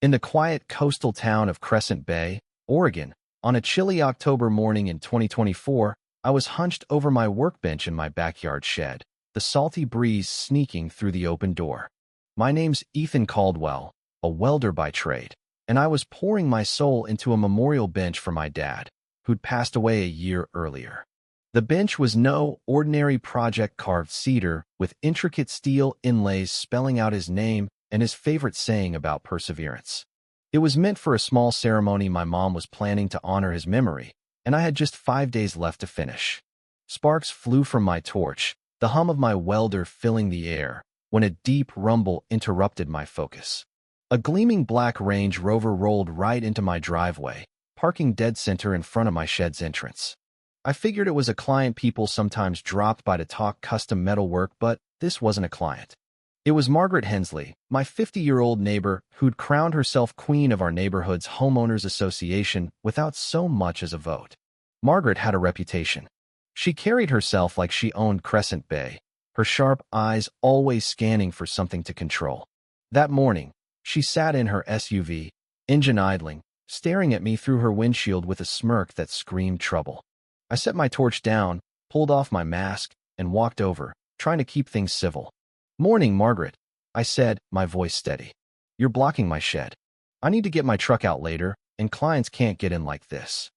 In the quiet coastal town of Crescent Bay, Oregon, on a chilly October morning in 2024, I was hunched over my workbench in my backyard shed, the salty breeze sneaking through the open door. My name's Ethan Caldwell, a welder by trade, and I was pouring my soul into a memorial bench for my dad, who'd passed away a year earlier. The bench was no ordinary project-carved cedar with intricate steel inlays spelling out his name and his favorite saying about perseverance. It was meant for a small ceremony my mom was planning to honor his memory, and I had just 5 days left to finish. Sparks flew from my torch, the hum of my welder filling the air, when a deep rumble interrupted my focus. A gleaming black Range Rover rolled right into my driveway, parking dead center in front of my shed's entrance. I figured it was a client people sometimes dropped by to talk custom metalwork, but this wasn't a client. It was Margaret Hensley, my 50-year-old neighbor who'd crowned herself queen of our neighborhood's homeowners association without so much as a vote. Margaret had a reputation. She carried herself like she owned Crescent Bay, her sharp eyes always scanning for something to control. That morning, she sat in her SUV, engine idling, staring at me through her windshield with a smirk that screamed trouble. I set my torch down, pulled off my mask, and walked over, trying to keep things civil. "Morning, Margaret," I said, my voice steady. "You're blocking my shed. I need to get my truck out later, and clients can't get in like this."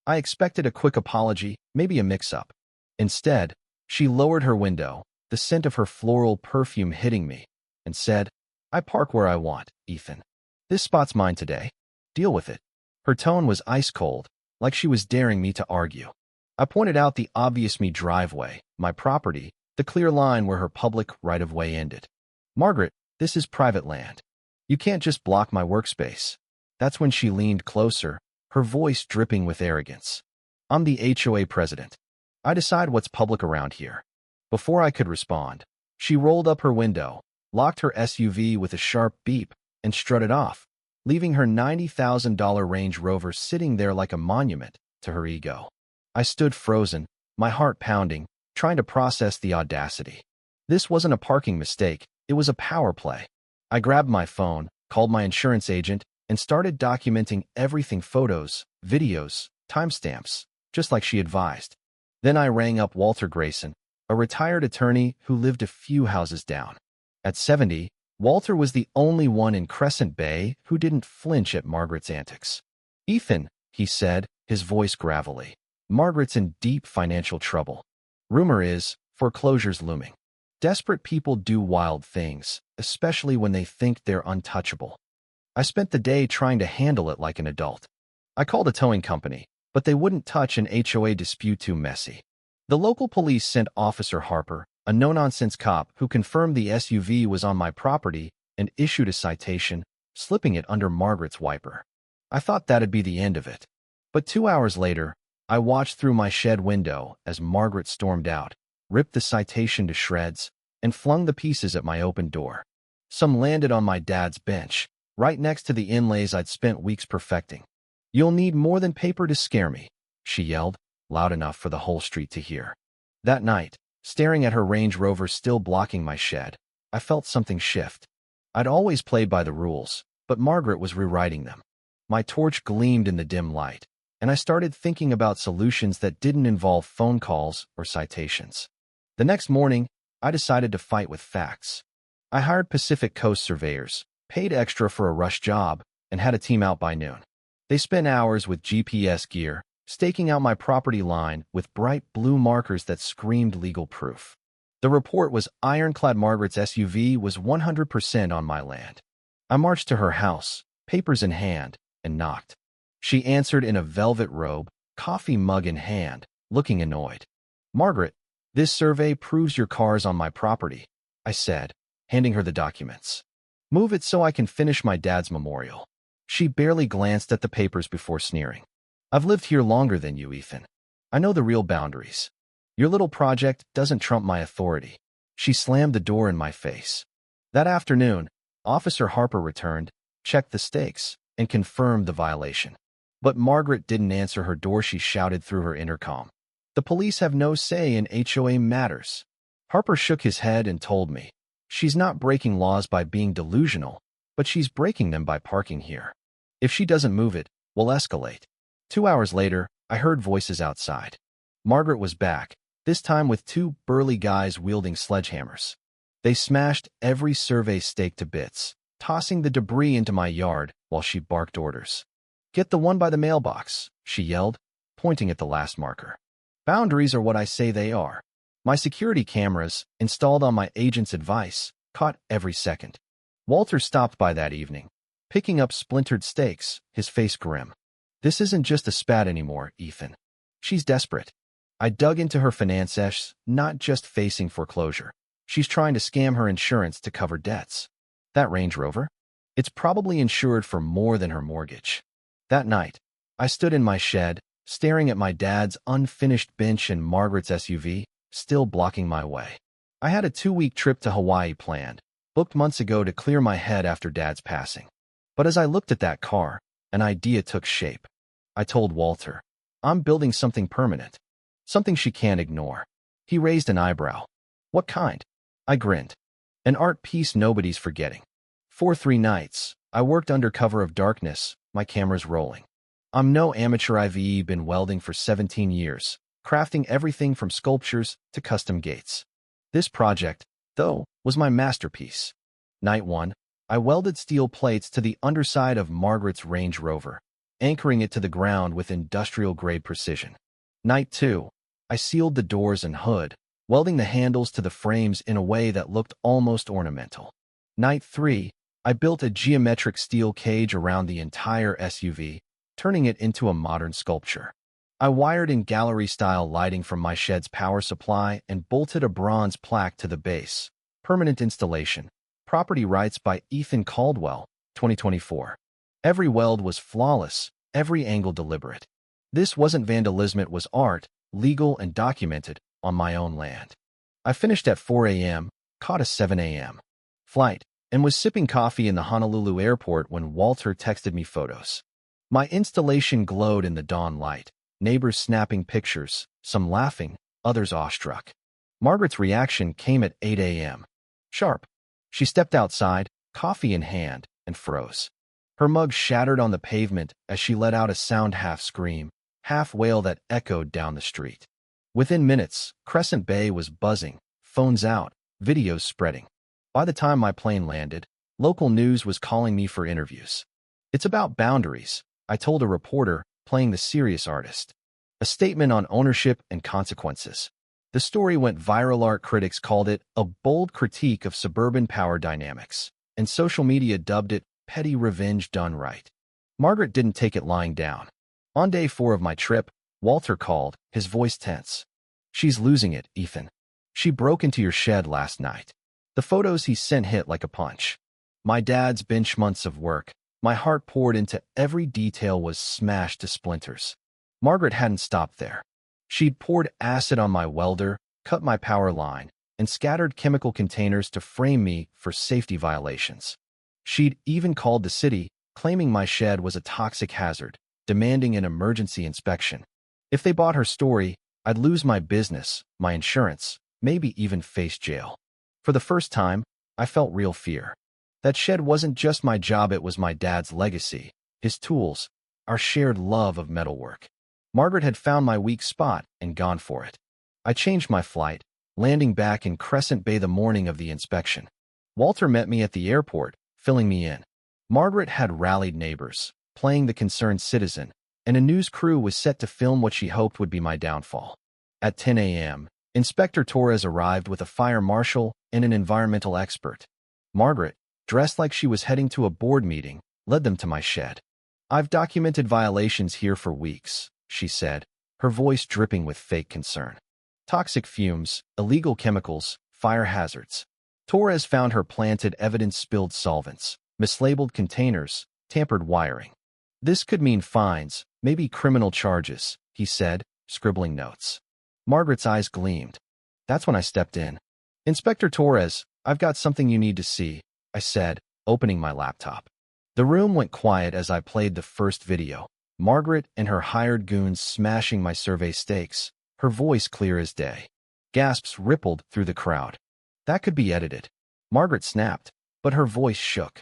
I expected a quick apology, maybe a mix-up. Instead, she lowered her window, the scent of her floral perfume hitting me, and said, "I park where I want, Ethan. This spot's mine today. Deal with it." Her tone was ice-cold, like she was daring me to argue. I pointed out the obvious me driveway, my property, the clear line where her public right-of-way ended. "Margaret, this is private land. You can't just block my workspace." That's when she leaned closer, her voice dripping with arrogance. "I'm the HOA president. I decide what's public around here." Before I could respond, she rolled up her window, locked her SUV with a sharp beep, and strutted off, leaving her $90,000 Range Rover sitting there like a monument to her ego. I stood frozen, my heart pounding, trying to process the audacity. This wasn't a parking mistake, it was a power play. I grabbed my phone, called my insurance agent, and started documenting everything: photos, videos, timestamps, just like she advised. Then I rang up Walter Grayson, a retired attorney who lived a few houses down. At 70, Walter was the only one in Crescent Bay who didn't flinch at Margaret's antics. "Ethan," he said, his voice gravelly, "Margaret's in deep financial trouble. Rumor is, foreclosure's looming. Desperate people do wild things, especially when they think they're untouchable." I spent the day trying to handle it like an adult. I called a towing company, but they wouldn't touch an HOA dispute too messy. The local police sent Officer Harper, a no-nonsense cop who confirmed the SUV was on my property and issued a citation, slipping it under Margaret's wiper. I thought that'd be the end of it. But 2 hours later, I watched through my shed window as Margaret stormed out, ripped the citation to shreds, and flung the pieces at my open door. Some landed on my dad's bench, right next to the inlays I'd spent weeks perfecting. "You'll need more than paper to scare me," she yelled, loud enough for the whole street to hear. That night, staring at her Range Rover still blocking my shed, I felt something shift. I'd always played by the rules, but Margaret was rewriting them. My torch gleamed in the dim light, and I started thinking about solutions that didn't involve phone calls or citations. The next morning, I decided to fight with facts. I hired Pacific Coast surveyors, paid extra for a rush job, and had a team out by noon. They spent hours with GPS gear, staking out my property line with bright blue markers that screamed legal proof. The report was ironclad: Margaret's SUV was 100% on my land. I marched to her house, papers in hand, and knocked. She answered in a velvet robe, coffee mug in hand, looking annoyed. "Margaret, this survey proves your car's on my property," I said, handing her the documents. "Move it so I can finish my dad's memorial." She barely glanced at the papers before sneering. "I've lived here longer than you, Ethan. I know the real boundaries. Your little project doesn't trump my authority." She slammed the door in my face. That afternoon, Officer Harper returned, checked the stakes, and confirmed the violation. But Margaret didn't answer her door. She shouted through her intercom, "The police have no say in HOA matters." Harper shook his head and told me, "She's not breaking laws by being delusional. but she's breaking them by parking here. If she doesn't move it, we'll escalate. 2 hours later, I heard voices outside. Margaret was back, this time with two burly guys wielding sledgehammers. They smashed every survey stake to bits, tossing the debris into my yard while she barked orders. "Get the one by the mailbox," she yelled, pointing at the last marker. Boundaries are what I say they are. My security cameras, installed on my agent's advice, caught every second. Walter stopped by that evening, picking up splintered stakes, his face grim. "This isn't just a spat anymore, Ethan. She's desperate." I dug into her finances, not just facing foreclosure. She's trying to scam her insurance to cover debts. That Range Rover? It's probably insured for more than her mortgage. That night, I stood in my shed, staring at my dad's unfinished bench and Margaret's SUV, still blocking my way. I had a 2-week trip to Hawaii planned, booked months ago to clear my head after Dad's passing. But as I looked at that car, an idea took shape. I told Walter, "I'm building something permanent. Something she can't ignore." He raised an eyebrow. "What kind?" I grinned. "An art piece nobody's forgetting." For 3 nights, I worked under cover of darkness, my cameras rolling. I'm no amateur. I've been welding for 17 years, crafting everything from sculptures to custom gates. This project, though, was my masterpiece. Night 1, I welded steel plates to the underside of Margaret's Range Rover, anchoring it to the ground with industrial-grade precision. Night 2, I sealed the doors and hood, welding the handles to the frames in a way that looked almost ornamental. Night 3, I built a geometric steel cage around the entire SUV, turning it into a modern sculpture. I wired in gallery-style lighting from my shed's power supply and bolted a bronze plaque to the base. Permanent installation. Property rights by Ethan Caldwell, 2024. Every weld was flawless, every angle deliberate. This wasn't vandalism, it was art, legal and documented, on my own land. I finished at 4 a.m., caught a 7 a.m. flight, and was sipping coffee in the Honolulu airport when Walter texted me photos. My installation glowed in the dawn light, neighbors snapping pictures, some laughing, others awestruck. Margaret's reaction came at 8 a.m. Sharp. She stepped outside, coffee in hand, and froze. Her mug shattered on the pavement as she let out a sound half-scream, half-wail that echoed down the street. Within minutes, Crescent Bay was buzzing, phones out, videos spreading. By the time my plane landed, local news was calling me for interviews. "It's about boundaries," I told a reporter, playing the serious artist. A statement on ownership and consequences. The story went viral. Art critics called it a bold critique of suburban power dynamics, and social media dubbed it petty revenge done right. Margaret didn't take it lying down. On day 4 of my trip, Walter called, his voice tense. "She's losing it, Ethan. She broke into your shed last night." The photos he sent hit like a punch. My dad's bench, months of work, my heart poured into every detail, was smashed to splinters. Margaret hadn't stopped there. She'd poured acid on my welder, cut my power line, and scattered chemical containers to frame me for safety violations. She'd even called the city, claiming my shed was a toxic hazard, demanding an emergency inspection. If they bought her story, I'd lose my business, my insurance, maybe even face jail. For the first time, I felt real fear. That shed wasn't just my job, it was my dad's legacy, his tools, our shared love of metalwork. Margaret had found my weak spot and gone for it. I changed my flight, landing back in Crescent Bay the morning of the inspection. Walter met me at the airport, filling me in. Margaret had rallied neighbors, playing the concerned citizen, and a news crew was set to film what she hoped would be my downfall. At 10 a.m., Inspector Torres arrived with a fire marshal and an environmental expert. Margaret, dressed like she was heading to a board meeting, led them to my shed. "I've documented violations here for weeks," she said, her voice dripping with fake concern. "Toxic fumes, illegal chemicals, fire hazards." Torres found her planted evidence: spilled solvents, mislabeled containers, tampered wiring. "This could mean fines, maybe criminal charges," he said, scribbling notes. Margaret's eyes gleamed. That's when I stepped in. "Inspector Torres, I've got something you need to see," I said, opening my laptop. The room went quiet as I played the first video. Margaret and her hired goons smashing my survey stakes, her voice clear as day. Gasps rippled through the crowd. "That could be edited." Margaret snapped, but her voice shook.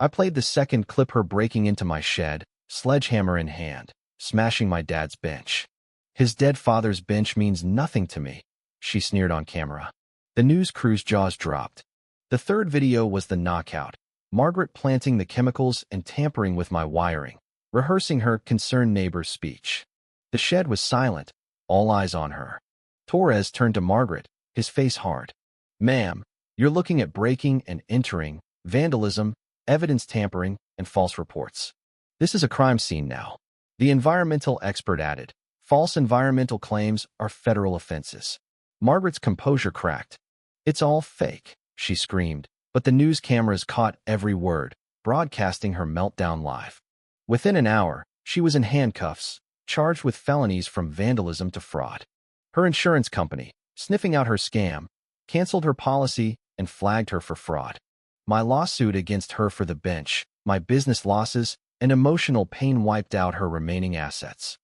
I played the second clip, her breaking into my shed, sledgehammer in hand, smashing my dad's bench. His dead father's bench means nothing to me, she sneered on camera. The news crew's jaws dropped. The third video was the knockout, Margaret planting the chemicals and tampering with my wiring, rehearsing her concerned neighbor's speech. The shed was silent, all eyes on her. Torres turned to Margaret, his face hard. "Ma'am, you're looking at breaking and entering, vandalism, evidence tampering, and false reports. This is a crime scene now." The environmental expert added, "False environmental claims are federal offenses." Margaret's composure cracked. "It's all fake," she screamed, but the news cameras caught every word, broadcasting her meltdown live. Within an hour, she was in handcuffs, charged with felonies from vandalism to fraud. Her insurance company, sniffing out her scam, canceled her policy and flagged her for fraud. My lawsuit against her for the bench, my business losses, and emotional pain wiped out her remaining assets.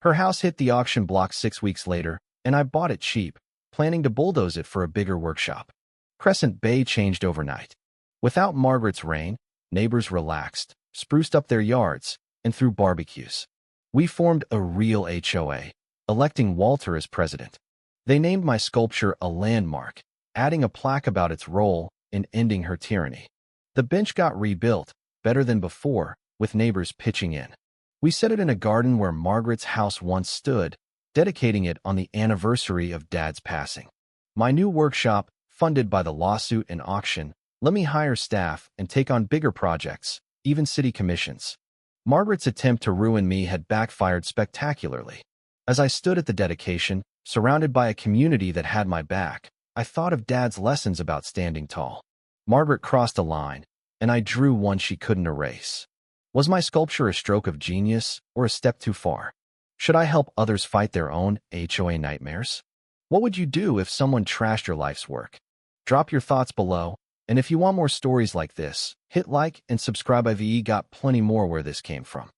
Her house hit the auction block 6 weeks later, and I bought it cheap, planning to bulldoze it for a bigger workshop. Crescent Bay changed overnight. Without Margaret's reign, neighbors relaxed, spruced up their yards, and threw barbecues. We formed a real HOA, electing Walter as president. They named my sculpture a landmark, adding a plaque about its role in ending her tyranny. The bench got rebuilt, better than before, with neighbors pitching in. We set it in a garden where Margaret's house once stood, dedicating it on the anniversary of Dad's passing. My new workshop, funded by the lawsuit and auction, let me hire staff and take on bigger projects, even city commissions. Margaret's attempt to ruin me had backfired spectacularly. As I stood at the dedication, surrounded by a community that had my back, I thought of Dad's lessons about standing tall. Margaret crossed a line, and I drew one she couldn't erase. Was my sculpture a stroke of genius or a step too far? Should I help others fight their own HOA nightmares? What would you do if someone trashed your life's work? Drop your thoughts below, and if you want more stories like this, hit like and subscribe. I've got plenty more where this came from.